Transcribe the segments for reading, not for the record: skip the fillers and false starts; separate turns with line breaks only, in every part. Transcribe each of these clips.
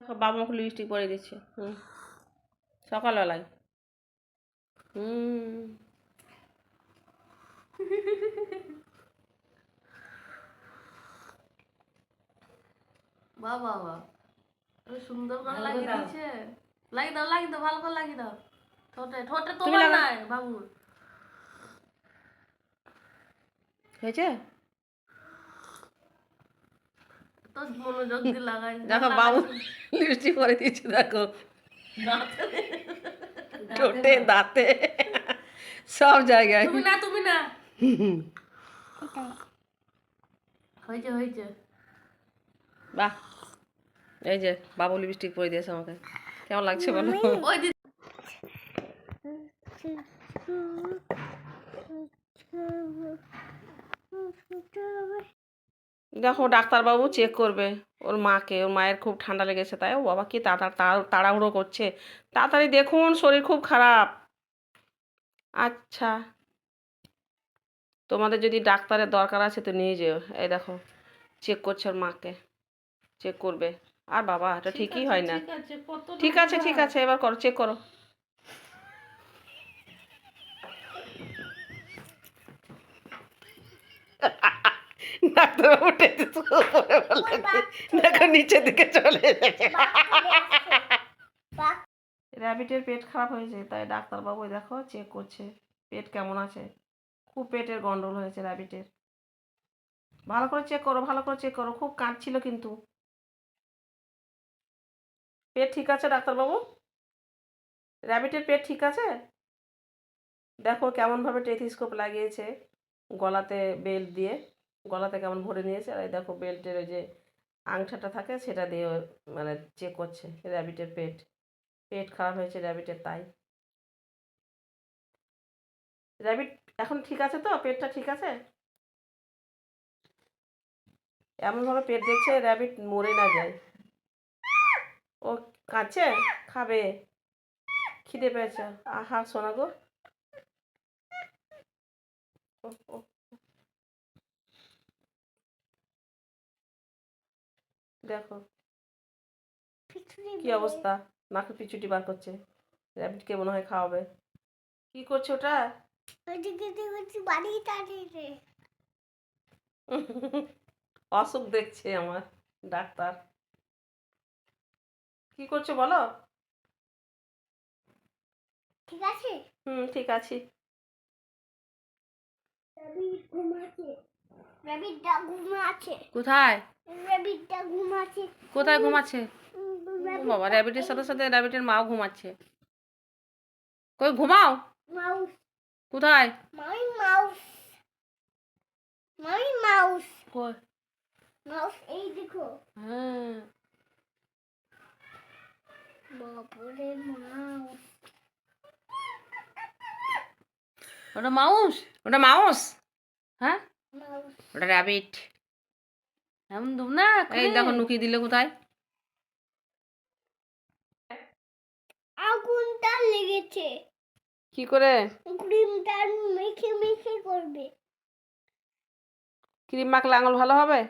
বাবা আমাকে লিপস্টিক পরে দিচ্ছে। সকালবেলায়।
বাবা সুন্দর করে লাগিয়ে দিচ্ছে। লাগিয়ে দাও ভালো করে লাগিয়ে দাও। ঠোঁটে তোমার নাই বাবুর
হয়েছে।
তো মনোযোগ দিয়ে লাগাই।
দেখো বাবু লিপস্টিক পরে দিচ্ছে, দেখো ঠোঁটে দাঁতে সব জায়গায়।
তুমি না হয়েছে
বাহ, এই যে বাবু লিপস্টিক পরে দিয়েছে আমাকে। কেমন লাগছে বলো?
ওই
দেখো ডাক্তারবাবু চেক করবে ওর মাকে। ওর মায়ের খুব ঠান্ডা লেগেছে, তাই ও বাবা কি তাড়াহুড়ো করছে। তাড়াতাড়ি দেখুন, শরীর খুব খারাপ। আচ্ছা, তোমাদের যদি ডাক্তারের দরকার আছে তো নিয়ে যেও। এই দেখো চেক করছে ওর মাকে, চেক করবে। আর বাবা এটা ঠিকই হয় না। ঠিক আছে এবার করো, চেক করো। ডাক্তারবাবু দেখো নিচের দিকে চলে এসেছে। র্যাবিটের পেট খারাপ হয়েছে, তাই ডাক্তারবাবু দেখো চেক করছে পেট কেমন আছে। খুব পেটের গন্ডগোল হয়েছে র্যাবিটের। ভালো করে চেক করো, ভালো করে চেক করো। খুব কাঁদছিল কিন্তু। পেট ঠিক আছে ডাক্তারবাবু? র্যাবিটের পেট ঠিক আছে? দেখো কেমনভাবে টেথিস্কোপ লাগিয়েছে গলাতে, বেল্ট দিয়ে গলাতে কেমন ভরে নিয়েছে। আর এই দেখো বেল্টের ওই যে আংটাটা থাকে সেটা দিয়ে মানে চেক করছে র্যাবিটের পেট। পেট খারাপ হয়েছে র্যাবিটের, তাই। র্যাবিট এখন ঠিক আছে তো? পেটটা ঠিক আছে? এমনভাবে পেট দেখছে র্যাবিট মরে না যায়। ও কাঁদছে, খাবে, খিদে পেয়েছে। আহা সোনা গো। দেখো কি অবস্থা, নাকে পিছুটি বার করছে। র্যাবিটকে মনে হয় খাওয়াবে। কি করছে ওটা? অসুখ দেখছে আমার ডাক্তার। কি করছো বলো?
ঠিক আছে?
ঠিক আছে।
র্যাবিটটা ঘুমাচ্ছে।
কোথায়?
র্যাবিটটা ঘুমাচ্ছে।
কোথায় ঘুমাচ্ছে? ও বাবা, র্যাবিটের সাথে সাথে র্যাবিটের মাও ঘুমাচ্ছে। কই ঘুমাও?
মাউস।
কোথায়?
মামি মাউস। মামি মাউস।
কই?
মাউস এই দেখো।
হ্যাঁ।
বাপরে মাউস।
ওটা মাউস? ওটা মাউস? হ্যাঁ,
মাউস।
ওটা র্যাবিট।
এমন দুম না।
এই দেখো নুকিয়ে দিলে কোথায়।
আগুনটা লেগেছে।
কি করে?
ক্রিমটা মেখে মেখে করবে।
ক্রিম মাখলে আঙুল ভালো হবে?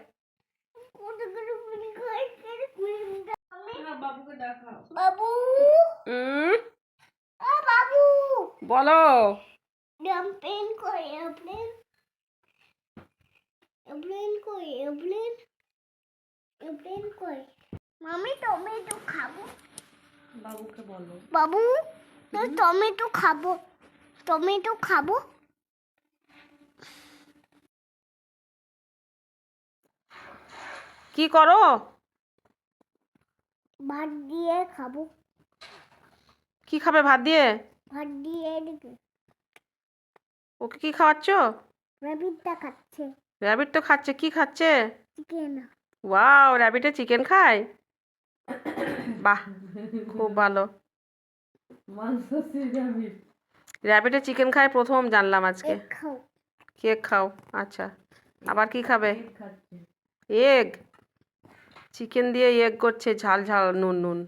বাবুকে দেখাও।
বাবু বাবু
বলো।
এরোপ্লেন কই? এরোপ্লেন এরোপ্লেন কই? এরোপ্লেন এরোপ্লেন কই? মামি টমেটো খাবো।
বাবুকে বলো।
বাবু টমেটো খাবো। টমেটো খাবো।
কি করো?
ভাত দিয়ে খাবো।
কি খাবে ভাত দিয়ে?
ভাত দিয়ে
ওকে কি খাওয়াচ্ছ?
র্যাবিটটা খাচ্ছে।
র্যাবিট তো খাচ্ছে। কি খাচ্ছে?
চিকেন।
ওয়াও, র্যাবিটে চিকেন খায়? বাহ, খুব ভালো। র্যাবিটে চিকেন খায় প্রথম জানলাম আজকে।
খাও।
কেক খাও, আচ্ছা। আবার কি খাবে? এগ। চিকেন দিয়ে এগ করছে, ঝাল ঝাল নুন নুন।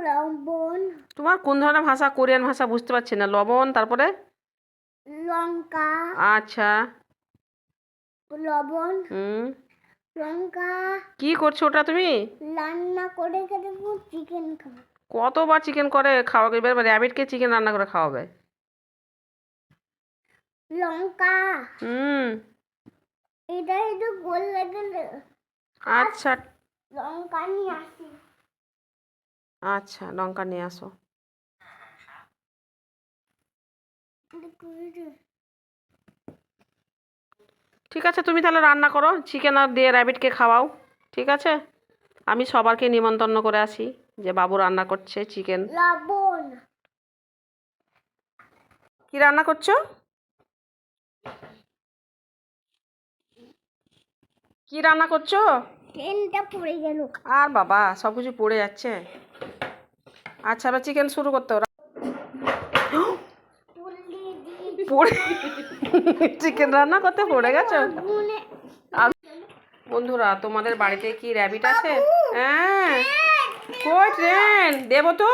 লবণ।
তোমার কোন ধরনের ভাষা? কোরিয়ান ভাষা বুঝতে পারছি না। লবণ, তারপরে
লঙ্কা।
আচ্ছা।
লবণ। লঙ্কা
কি করছো ওটা তুমি?
রান্না করে দেবো চিকেন খাবো।
কতবার চিকেন করে খাওয়াবে? এবার র্যাবিটকে চিকেন রান্না করে খাওয়াবে?
লঙ্কা
হুম।
এটা একটু গোল লাগে।
আচ্ছা
লঙ্কা নিয়ে আসি।
আচ্ছা, লঙ্কা নিয়ে আসো। ঠিক আছে, তুমি তাহলে রান্না করো, চিকেন আর দিয়ে র্যাবিটকে খাওয়াও। ঠিক আছে, আমি সবারকে নিমন্ত্রণ করে আসি যে বাবু রান্না করছে চিকেন।
লবণ
কি রান্না করছো? কি রান্না করছো?
ট্রেনটা পড়ে গেল।
আর বাবা, সব কিছু পড়ে যাচ্ছে। আচ্ছা, এবার চিকেন শুরু করতে ওরা পড়ে চিকেন রান্না করতে পড়ে গেছো? বন্ধুরা, তোমাদের বাড়িতে কি র্যাবিট আছে? হ্যাঁ, কই ট্রেন দেবো তো?